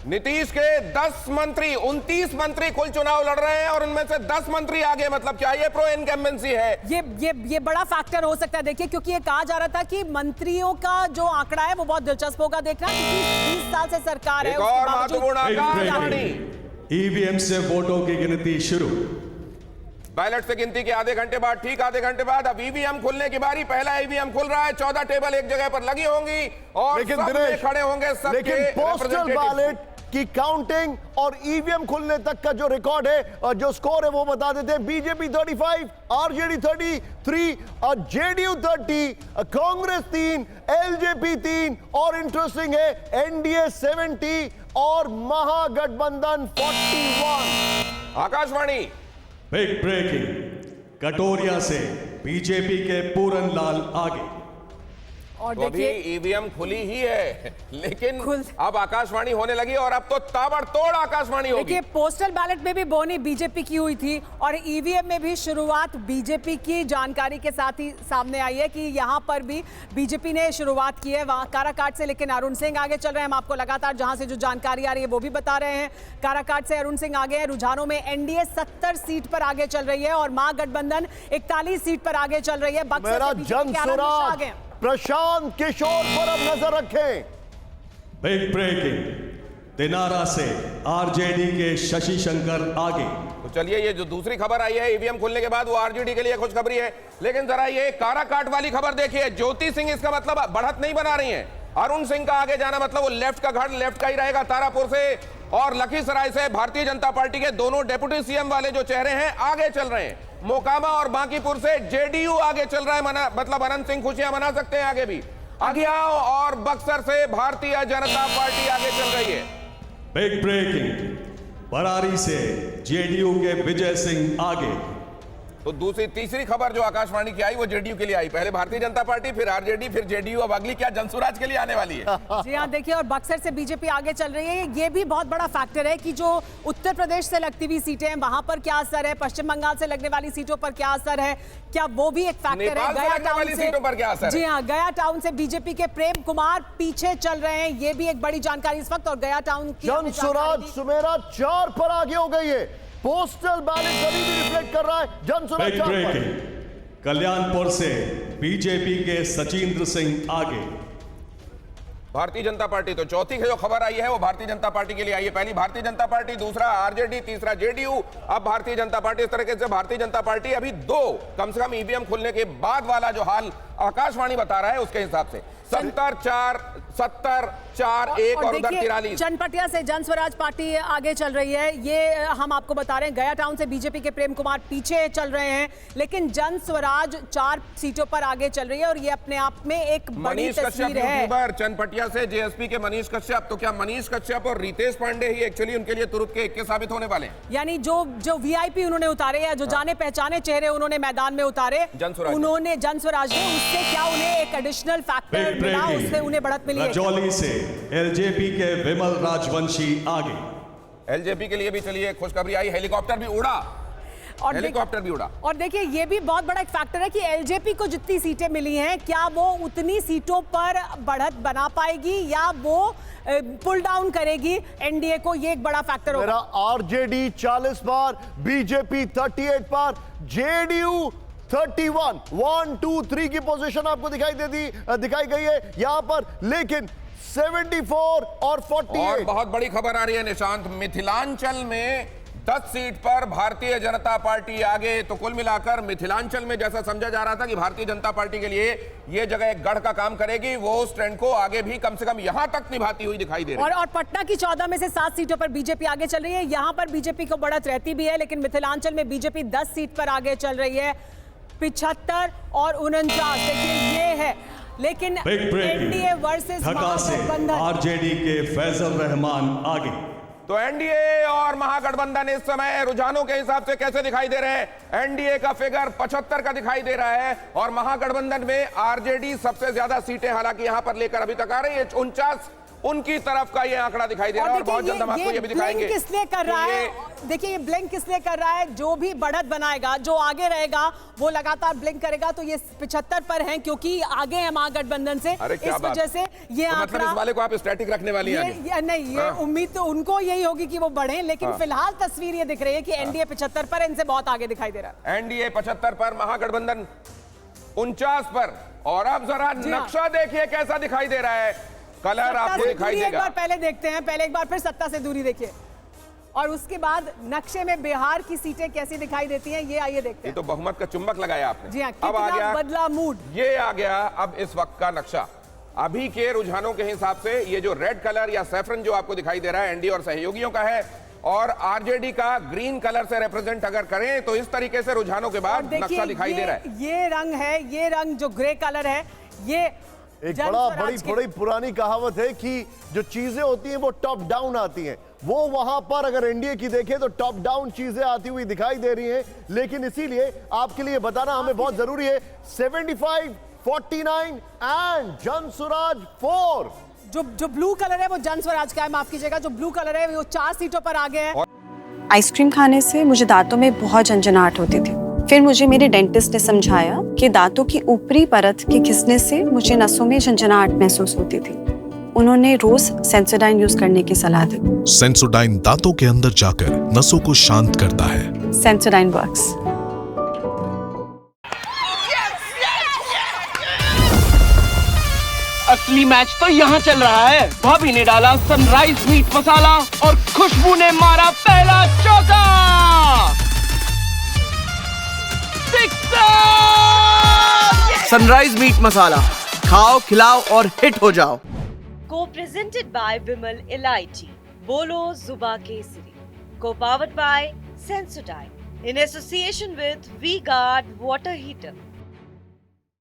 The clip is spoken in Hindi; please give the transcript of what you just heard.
नीतीश के 10 मंत्री 29 मंत्री कुल चुनाव लड़ रहे हैं और उनमें से 10 मंत्री आगे, मतलब क्या ये प्रो इनकम्बेंसी है? ये बड़ा फैक्टर हो सकता है। देखिए, क्योंकि ये कहा जा रहा था कि मंत्रियों का जो आंकड़ा है वो बहुत दिलचस्प होगा देखना, क्योंकि 20 साल से सरकार है। एक और महत्वपूर्ण आंकड़ा, ईवीएम से वोटों की गिनती शुरू। बैलेट से गिनती के आधे घंटे बाद, ठीक आधे घंटे बाद अब ईवीएम खुलने की बारी। पहला ईवीएम खुल रहा है, 14 टेबल एक जगह पर लगी होंगी और सब में खड़े होंगे सबके। लेकिन पोस्टल बैलेट की काउंटिंग और ईवीएम खुलने तक का जो रिकॉर्ड है और जो स्कोर है वो बता देते हैं। BJP 35, RJD 33, JDU 30, Congress 3, LJP 3 और इंटरेस्टिंग है एनडीए 70 और महागठबंधन 41। आकाशवाणी बिग ब्रेकिंग, कटोरिया से बीजेपी के पूरन लाल आगे। और तो अभी ईवीएम खुली ही है, लेकिन अब आकाशवाणी होने लगी और अब तो ताबड़तोड़ आकाशवाणी होगी। देखिए, पोस्टल बैलेट में भी बोनी बीजेपी की हुई थी और ईवीएम में भी शुरुआत बीजेपी की जानकारी के साथ ही सामने आई है कि यहां पर भी बीजेपी ने शुरुआत की है वहां काराकाट से। लेकिन अरुण सिंह आगे चल रहे हैं, हम आपको लगातार जहां से जो जानकारी आ रही है वो भी बता रहे हैं। काराकाट से अरुण सिंह आगे हैं। रुझानों में एनडीए 70 सीट पर आगे चल रही है और महागठबंधन 41 सीट पर आगे चल रही है। मेरा जनसुराज प्रशांत किशोर पर अब नजर रखें। बिग ब्रेकिंग, दिनारा से आरजेडी के शशि शंकर आगे। तो चलिए, ये जो दूसरी खबर आई है ईवीएम खुलने के बाद वो आरजेडी के लिए खुशखबरी है। लेकिन जरा ये काराकाट वाली खबर देखिए। ज्योति सिंह इसका मतलब बढ़त नहीं बना रही है। अरुण सिंह का आगे जाना मतलब वो लेफ्ट का घर लेफ्ट का ही रहेगा। तारापुर से और लखीसराय से भारतीय जनता पार्टी के दोनों डेप्यूटी सीएम वाले जो चेहरे हैं आगे चल रहे हैं। मोकामा और बांकीपुर से जेडीयू आगे चल रहा है, मतलब अनंत सिंह खुशियां मना सकते हैं आगे भी। अगियाव और बक्सर से भारतीय जनता पार्टी आगे चल रही है। बिग ब्रेकिंग, बरारी से जेडीयू के विजय सिंह आगे। तो दूसरी तीसरी खबर जो आकाशवाणी की आई वो जेडीयू के लिए आई। पहले भारतीय जनता पार्टी, फिर आरजेडी, फिर जेडीयू, अब अगली क्या जनसुराज के लिए आने वाली है। जी हाँ, देखिए, और बक्सर से बीजेपी आगे चल रही है। ये भी बहुत बड़ा फैक्टर है कि जो उत्तर प्रदेश से लगती हुई सीटें हैं वहां पर क्या असर है, पश्चिम बंगाल से लगने वाली सीटों पर क्या असर है, क्या वो भी एक फैक्टर है। गया टाउन से, जी हाँ, गया टाउन से बीजेपी के प्रेम कुमार पीछे चल रहे हैं, ये भी एक बड़ी जानकारी इस वक्त। और गया टाउन की जनसुराज सुमेरा 4 पर आगे हो गई है। पोस्टल बैलेट अभी भी रिफ्लेक्ट कर रहा है जनसुराज 4 पर। कल्याणपुर से बीजेपी के सचिंद्र सिंह आगे। भारतीय जनता पार्टी तो चौथी जो खबर आई है वो भारतीय जनता पार्टी के लिए आई है। पहली भारतीय जनता पार्टी, दूसरा आरजेडी, तीसरा जेडीयू, अब भारतीय जनता पार्टी। इस तरीके से भारतीय जनता पार्टी अभी 2 कम से कम ईवीएम खुलने के बाद वाला जो हाल आकाशवाणी बता रहा है उसके हिसाब से 70-4, 70-4-1 और उधर 43। चनपटिया से जनस्वराज पार्टी आगे चल रही है, ये हम आपको बता रहे हैं। गया टाउन से बीजेपी के प्रेम कुमार पीछे चल रहे हैं, लेकिन जनस्वराज 4 सीटों पर आगे चल रही है और ये अपने आप में एक बड़ी तस्वीर है। चनपटिया से जेएसपी के मनीष कश्यप, तो क्या मनीष कश्यप और रितेश पांडे ही एक्चुअली उनके लिए तुरुप के इक्के साबित होने वाले हैं? यानी जो वीआईपी उन्होंने उतारे या जो जाने पहचाने चेहरे उन्होंने मैदान में उतारे, उन्होंने जनस्वराज ने, उससे क्या उन्हें एक एडिशनल फैक्टर मिला, उससे उन्हें बढ़त मिली है। रजौली से एलजेपी के विमल राजवंशी आगे। एलजेपी के लिए भी चलिए खुशखबरी आई, हेलीकॉप्टर भी उड़ा और हेलीकॉप्टर भी उड़ा। और देखिए, ये भी बहुत बड़ा एक फैक्टर है कि एलजेपी को जितनी सीटें मिली हैं क्या वो उतनी सीटों पर बढ़त बना पाएगी या वो पुल डाउन करेगी एनडीए को, ये एक बड़ा फैक्टर होगा। आरजेडी 40 बार, बीजेपी 38 बार, जेडीयू 31, 1, 2, 3 की पोजीशन आपको दिखाई गई है यहां पर, लेकिन 74 और 48। और बहुत बड़ी खबर आ रही है निशांत, मिथिलांचल में 10 सीट पर भारतीय जनता पार्टी आगे। तो कुल मिलाकर मिथिलांचल में जैसा समझा जा रहा था कि भारतीय जनता पार्टी के लिए यह जगह एक गढ़ का काम करेगी, वो उस ट्रेंड को आगे भी कम से कम यहां तक निभाती हुई दिखाई दे रही है। और पटना की 14 में से 7 सीटों पर बीजेपी आगे चल रही है। यहां पर बीजेपी को बढ़त रहती भी है, लेकिन मिथिलांचल में बीजेपी 10 सीट पर आगे चल रही है, 75 और 49। देखिए, ये है। लेकिन एनडीए वर्सेस महागठबंधन, आरजेडी के फैजल रहमान आगे। तो एनडीए और महागठबंधन इस समय रुझानों के हिसाब से कैसे दिखाई दे रहे हैं? एनडीए का फिगर 75 का दिखाई दे रहा है और महागठबंधन में आरजेडी सबसे ज्यादा सीटें हालांकि यहां पर लेकर अभी तक आ रही है, 49 उनकी तरफ का ये आंकड़ा दिखाई दे रहा है और बहुत जल्द हम आपको ये भी दिखाएंगे। किसलिए कर रहा है, देखिए ये ब्लिंक किसलिए कर रहा है, जो भी बढ़त बनाएगा, जो आगे रहेगा वो लगातार ब्लिंक करेगा। तो ये 75 पर हैं क्योंकि आगे है महागठबंधन से, इस वजह से ये तो आंकड़ा, मतलब इस वाले को आप स्टैटिक रखने वाली हैं ये नहीं, ये उम्मीद तो उनको यही होगी कि वो बढ़े, लेकिन फिलहाल तस्वीर ये दिख रही है कि एनडीए 75 पर, इनसे बहुत आगे दिखाई दे रहा है। एनडीए 75 पर, महागठबंधन 49 पर। और अब जरा नक्शा देखिए कैसा दिखाई दे रहा है, कलर आपको दिखाई देगा। एक बार पहले देखते हैं, पहले एक बार फिर सत्ता से दूरी देखिए और उसके बाद नक्शे में बिहार की सीटें कैसी दिखाई देती हैं, ये आइए देखते हैं। ये तो बहुमत का चुंबक लगाया आपने। जी हाँ, अब आ गया बदला मूड, ये आ गया अब इस वक्त का नक्शा। अभी के रुझानों के हिसाब से ये जो रेड कलर या सैफरन जो आपको दिखाई दे रहा है एनडीए और सहयोगियों का है, और आरजेडी का ग्रीन कलर से रिप्रेजेंट अगर करें तो इस तरीके से रुझानों के बाद नक्शा दिखाई दे रहा है। ये रंग है, ये रंग जो ग्रे कलर है, ये एक बड़ी पुरानी कहावत है कि जो चीजें होती हैं वो टॉप डाउन आती हैं। वो वहां पर अगर एनडीए की देखें तो टॉप डाउन चीजें आती हुई दिखाई दे रही हैं, लेकिन इसीलिए आपके लिए बताना हमें बहुत जरूरी है 75, 49 एंड जनसुराज 4। जो ब्लू कलर है वो जन स्वराज का है, माफ कीजिएगा, जो ब्लू कलर है वो 4 सीटों पर आगे है। आइसक्रीम खाने से मुझे दांतों में बहुत झंझनाहट होती थी। फिर मुझे मेरे डेंटिस्ट ने समझाया कि दांतों की ऊपरी परत के घिसने से मुझे नसों में झंझनाहट महसूस होती थी। उन्होंने रोज सेंसोडाइन यूज करने की सलाह दी। सेंसोडाइन दांतों के अंदर जाकर नसों को शांत करता है। Sensodyne works. असली मैच तो यहाँ चल रहा है। भाभी ने डाला सनराइज मीट मसाला और खुशबू ने मारा पहला चौका। सनराइज मीट मसाला, खाओ खिलाओ और हिट हो जाओ। Co-presented by Vimal Elaichi, Bolo Zuba Kesari. Co-powered by Sensodyne in association with V-Guard Water Heater.